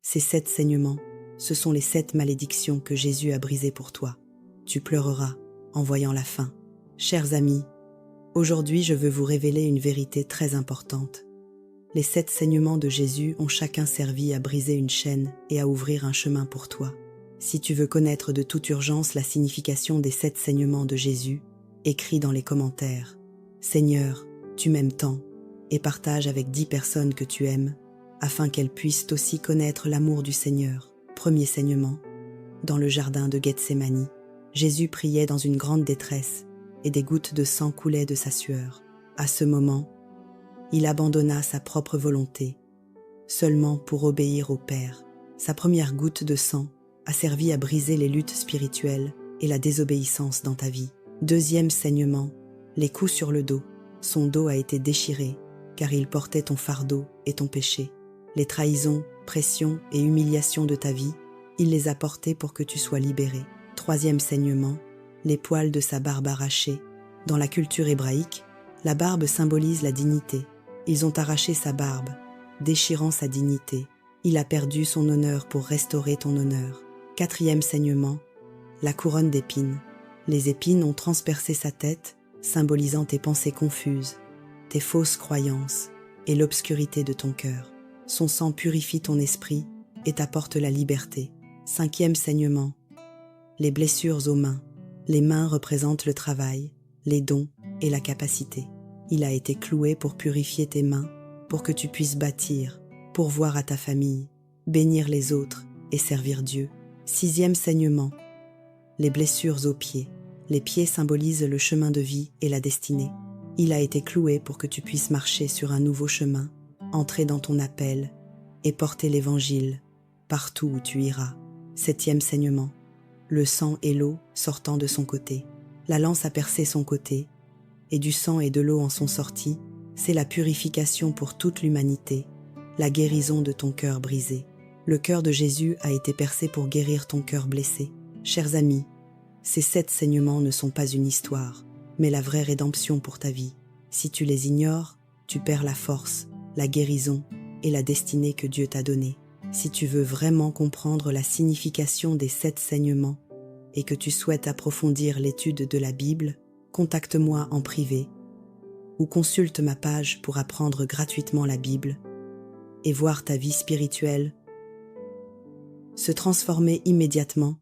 Ces 7 saignements, ce sont les 7 malédictions que Jésus a brisées pour toi. Tu pleureras en voyant la fin. Chers amis, aujourd'hui je veux vous révéler une vérité très importante. Les 7 saignements de Jésus ont chacun servi à briser une chaîne et à ouvrir un chemin pour toi. Si tu veux connaître de toute urgence la signification des 7 saignements de Jésus, écris dans les commentaires « Seigneur, tu m'aimes tant » et partage avec 10 personnes que tu aimes, afin qu'elles puissent aussi connaître l'amour du Seigneur. Premier saignement. Dans le jardin de Gethsémani, Jésus priait dans une grande détresse, et des gouttes de sang coulaient de sa sueur. À ce moment, il abandonna sa propre volonté, seulement pour obéir au Père. Sa première goutte de sang a servi à briser les luttes spirituelles et la désobéissance dans ta vie. Deuxième saignement, les coups sur le dos. Son dos a été déchiré, car il portait ton fardeau et ton péché. Les trahisons, pressions et humiliations de ta vie, il les a portées pour que tu sois libéré. Troisième saignement, les poils de sa barbe arrachés. Dans la culture hébraïque, la barbe symbolise la dignité. Ils ont arraché sa barbe, déchirant sa dignité. Il a perdu son honneur pour restaurer ton honneur. Quatrième saignement, la couronne d'épines. Les épines ont transpercé sa tête, symbolisant tes pensées confuses, tes fausses croyances et l'obscurité de ton cœur. Son sang purifie ton esprit et t'apporte la liberté. Cinquième saignement, les blessures aux mains. Les mains représentent le travail, les dons et la capacité. Il a été cloué pour purifier tes mains, pour que tu puisses bâtir, pourvoir à ta famille, bénir les autres et servir Dieu. Sixième saignement, les blessures aux pieds. Les pieds symbolisent le chemin de vie et la destinée. Il a été cloué pour que tu puisses marcher sur un nouveau chemin, entrer dans ton appel et porter l'évangile partout où tu iras. Septième saignement, le sang et l'eau sortant de son côté. La lance a percé son côté, et du sang et de l'eau en sont sortis. C'est la purification pour toute l'humanité, la guérison de ton cœur brisé. Le cœur de Jésus a été percé pour guérir ton cœur blessé. Chers amis, ces 7 saignements ne sont pas une histoire, mais la vraie rédemption pour ta vie. Si tu les ignores, tu perds la force, la guérison et la destinée que Dieu t'a donnée. Si tu veux vraiment comprendre la signification des 7 saignements et que tu souhaites approfondir l'étude de la Bible, contacte-moi en privé ou consulte ma page pour apprendre gratuitement la Bible et voir ta vie spirituelle se transformer immédiatement